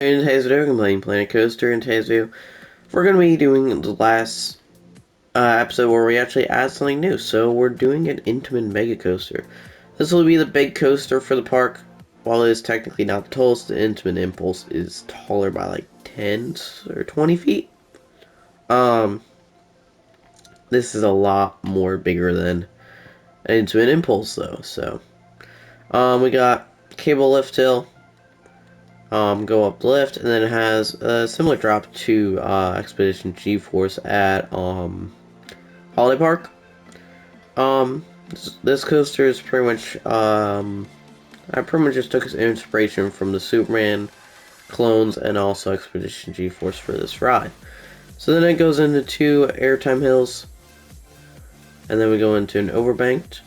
In today's video, I'm playing Planet Coaster. In today's video, we're going to be doing the last episode where we actually add something new. So we're doing an intamin mega coaster. This will be the big coaster for the park. While it is technically not the tallest, the intamin impulse is taller by like 10 or 20 feet. This is a lot more bigger than an intamin impulse though. So, we got cable lift hill. Go up the lift, and then it has a similar drop to Expedition G-Force at Holiday Park. This coaster is pretty much I pretty much just took its inspiration from the Superman clones and also Expedition G-Force for this ride. So then it goes into two airtime hills, and then we go into an overbanked,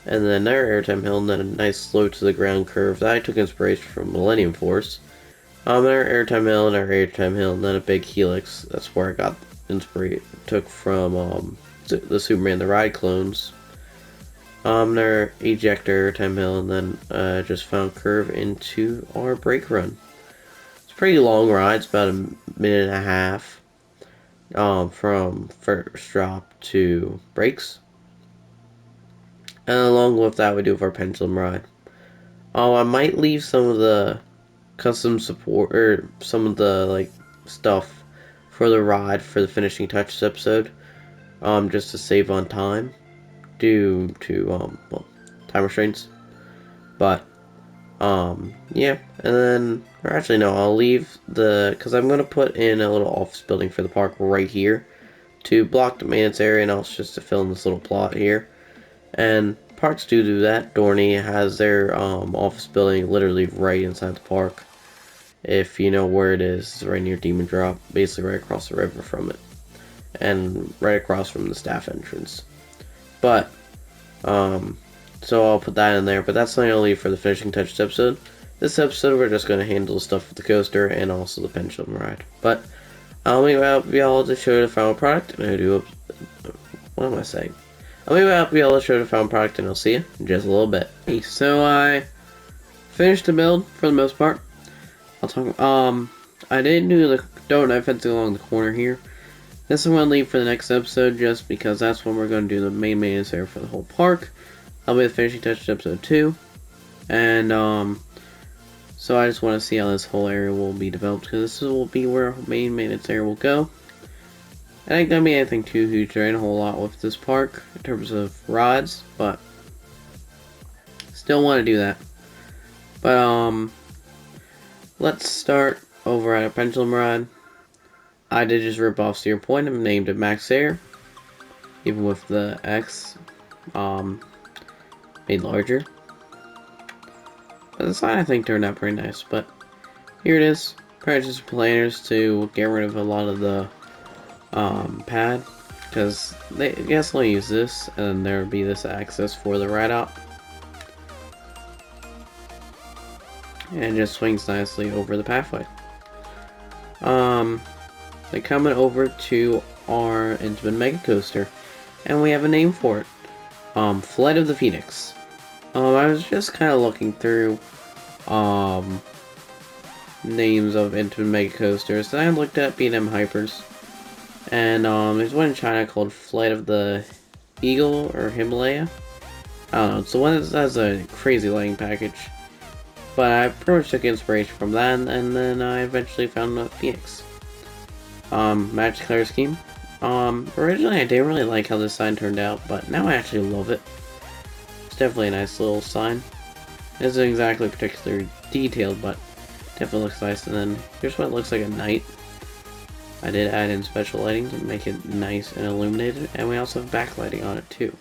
and then another airtime hill, and then a nice slow to the ground curve that I took inspiration from Millennium Force. Another airtime hill, another airtime hill, and then a big helix. That's where I got inspiration. Took from the Superman the Ride clones. Another ejector airtime hill, and then just found curve into our brake run. It's a pretty long ride. It's about a minute and a half from first drop to brakes. And along with that, we do have our pendulum ride. I might leave some of the custom support or some of the like stuff for the ride for the finishing touches episode, just to save on time due to well, time restraints. But yeah, and then or actually no, I'll leave because I'm gonna put in a little office building for the park right here to block the maintenance area, and also just to fill in this little plot here. And parks do that. Dorney has their office building literally right inside the park. If you know where it is, it's right near Demon Drop, basically right across the river from it, and right across from the staff entrance. But so I'll put that in there. But that's not only for the finishing touches episode. This episode we're just going to handle the stuff with the coaster and also the pendulum ride. But I'll leave out y'all to show you the final product, and I'll do what am I saying? I'll be able to show the final product, and I'll see you in just a little bit. Okay, so I finished the build for the most part. I'll talk. I didn't do the donut fencing along the corner here. This I'm gonna leave for the next episode, just because that's when we're gonna do the main maintenance area for the whole park. That'll be the finishing touches episode 2, and so I just want to see how this whole area will be developed, because this will be where our main maintenance area will go. It ain't gonna be anything too huge or a whole lot with this park in terms of rides, but still want to do that. But let's start over at a pendulum ride. I did just rip off Steer Point and named it Max Air, even with the X made larger. But the sign I think turned out pretty nice. But here it is. Purchase planners to get rid of a lot of the pad, because I guess I'll use this, and there will be this access for the ride out, and it just swings nicely over the pathway. Then coming over to our intamin mega coaster, and we have a name for it, Flight of the Phoenix. I was just kind of looking through names of intamin mega coasters, and I looked at B&M Hypers. And there's one in China called Flight of the Eagle or Himalaya. I don't know, it's the one that has a crazy lighting package. But I pretty much took inspiration from that, and then I eventually found the Phoenix. Magic color scheme. Originally I didn't really like how this sign turned out, but now I actually love it. It's definitely a nice little sign. It isn't exactly particularly detailed, but definitely looks nice. And then here's what it looks like at night. I did add in special lighting to make it nice and illuminated, and we also have backlighting on it too.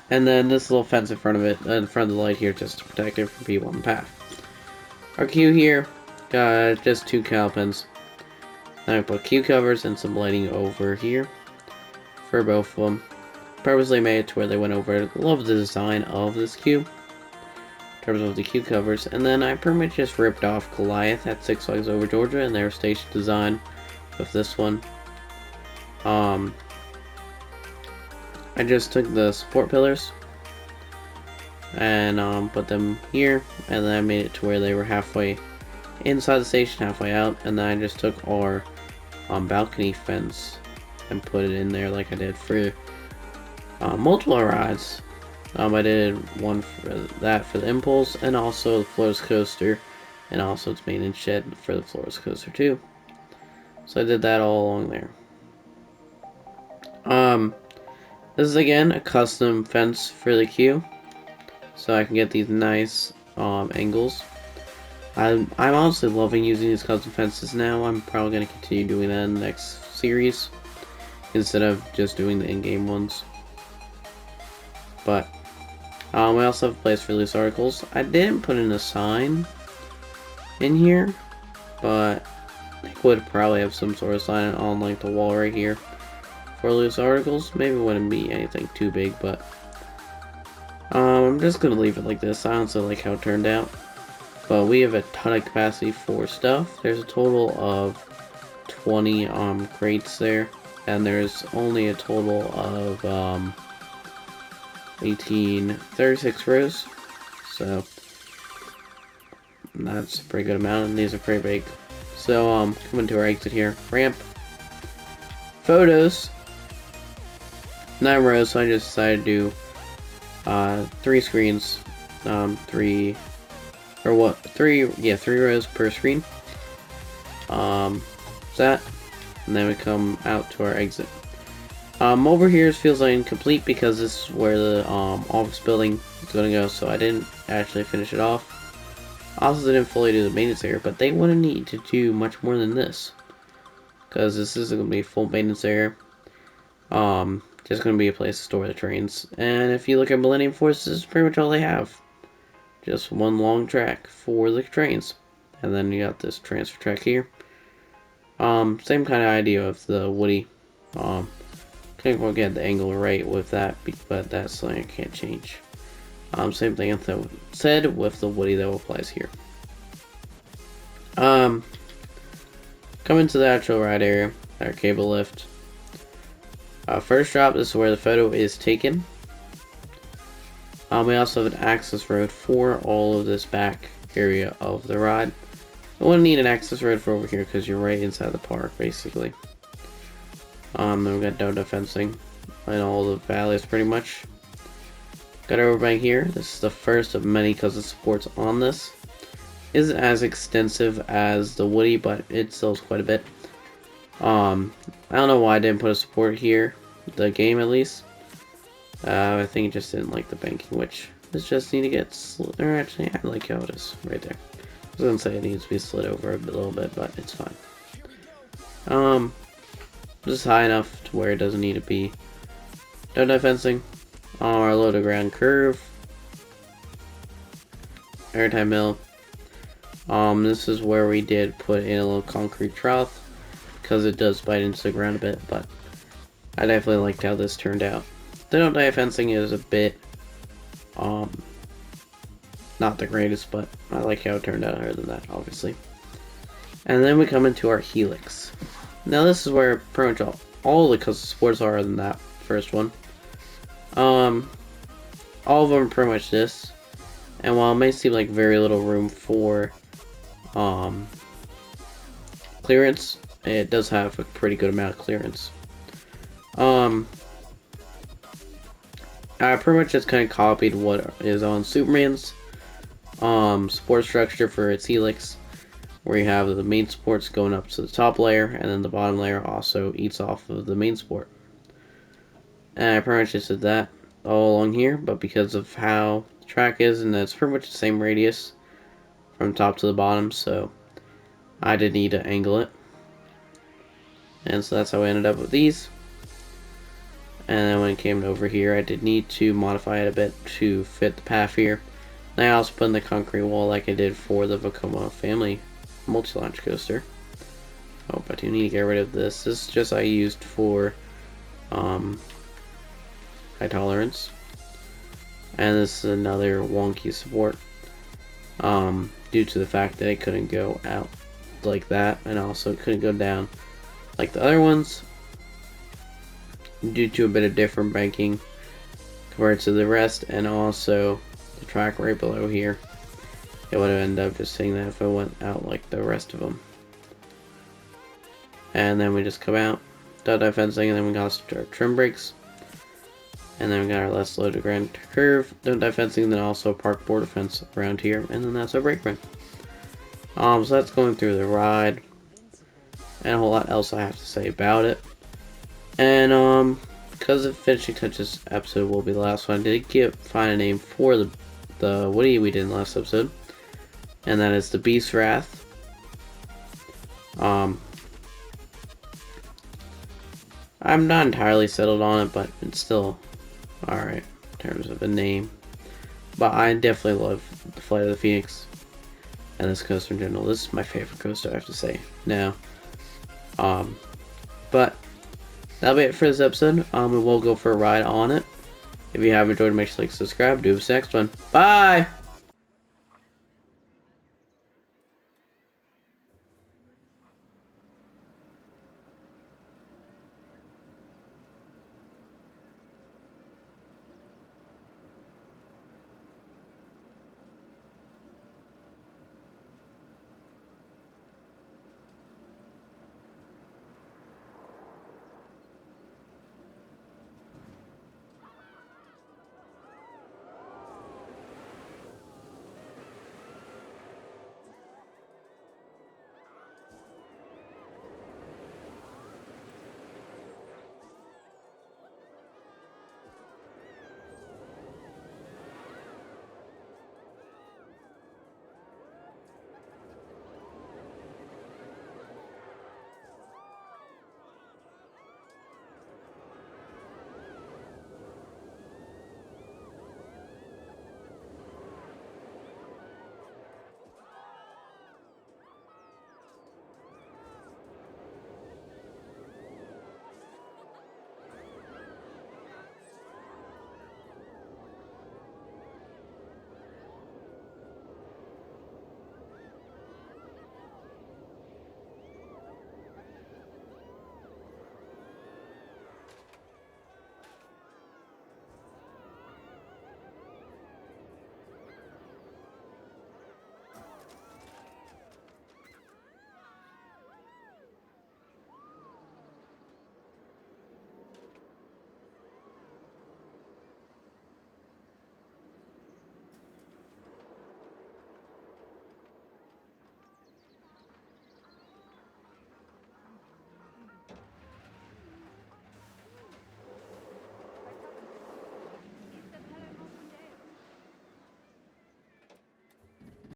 And then this little fence in front of it, in front of the light here, just to protect it from people on the path. Our queue here, got just 2 cowl pins. Then I put queue covers and some lighting over here for both of them. Purposely made it to where they went over. Love the design of this queue. Terms of the queue covers, and then I pretty much just ripped off Goliath at Six Flags Over Georgia and their station design with this one. I just took the support pillars and put them here, and then I made it to where they were halfway inside the station, halfway out, and then I just took our balcony fence and put it in there like I did for multiple rides. I did one for that for the Impulse, and also the Florida Coaster, and also its maintenance shed for the Florida Coaster too. So I did that all along there. This is again a custom fence for the queue, so I can get these nice angles. I'm honestly loving using these custom fences now. I'm probably going to continue doing that in the next series instead of just doing the in-game ones. But we also have a place for loose articles. I didn't put in a sign in here, but I would probably have some sort of sign on like the wall right here for loose articles. Maybe it wouldn't be anything too big, but I'm just gonna leave it like this. I honestly like how it turned out. But we have a ton of capacity for stuff. There's a total of 20 crates there, and there's only a total of 36 rows. So that's a pretty good amount, and these are pretty big. So coming to our exit here, ramp, photos, 9 rows. So I just decided to do 3 screens, 3 rows per screen. That, and then we come out to our exit. Over here feels like incomplete because this is where the office building is going to go, so I didn't actually finish it off. Also didn't fully do the maintenance area, but they wouldn't need to do much more than this, because this isn't going to be a full maintenance area. Just going to be a place to store the trains. And if you look at Millennium Force, this is pretty much all they have. Just one long track for the trains. And then you got this transfer track here. Same kind of idea of the Woody. Can't quite get the angle right with that, but that's something I can't change. Same thing as I said with the Woody that applies here. Coming to the actual ride area, our cable lift. First drop, this is where the photo is taken. We also have an access road for all of this back area of the ride. I wouldn't need an access road for over here because you're right inside the park, basically. Then we've got donut fencing and all the valleys, pretty much. Got our overbank here. This is the first of many because the supports on this isn't as extensive as the Woody, but it still is quite a bit. I don't know why I didn't put a support here, the game at least. I think it just didn't like the banking, which is just need to get or actually I like how it is right there. I was gonna say it needs to be slid over a little bit, but it's fine. Just high enough to where it doesn't need to be. Donut fencing. Our low to ground curve. Airtime mill. This is where we did put in a little concrete trough because it does bite into the ground a bit, but I definitely liked how this turned out. The donut fencing is a bit not the greatest, but I like how it turned out other than that, obviously. And then we come into our helix. Now this is where pretty much all the custom supports are than that first one. All of them are pretty much this. And while it may seem like very little room for clearance, it does have a pretty good amount of clearance. I pretty much just kind of copied what is on Superman's support structure for its helix, where you have the main supports going up to the top layer, and then the bottom layer also eats off of the main support. And I pretty much just did that all along here, but because of how the track is, and it's pretty much the same radius from top to the bottom, so I did need to angle it. And so that's how I ended up with these. And then when it came over here, I did need to modify it a bit to fit the path here. And I also put in the concrete wall like I did for the Vekoma family multi-launch coaster. Oh, but I do need to get rid of this. This is just I used for high tolerance. And this is another wonky support. Due to the fact that it couldn't go out like that, and also it couldn't go down like the other ones, due to a bit of different banking compared to the rest, and also the track right below here. It would have ended up just saying that if I went out like the rest of them. And then we just come out, dot fencing, and then we got our trim brakes. And then we got our less loaded grand curve, don't fencing, then also park border fence around here, and then that's our brake run. So that's going through the ride, and a whole lot else I have to say about it. And because the finishing touches episode will be the last one, I did find a name for the Woody we did in the last episode, and that is the Beast Wrath. I'm not entirely settled on it, but it's still alright in terms of a name. But I definitely love the Flight of the Phoenix and this coaster in general. This is my favorite coaster, I have to say now. But that'll be it for this episode. We will go for a ride on it. If you have enjoyed, make sure to like, subscribe. Do this next one. Bye!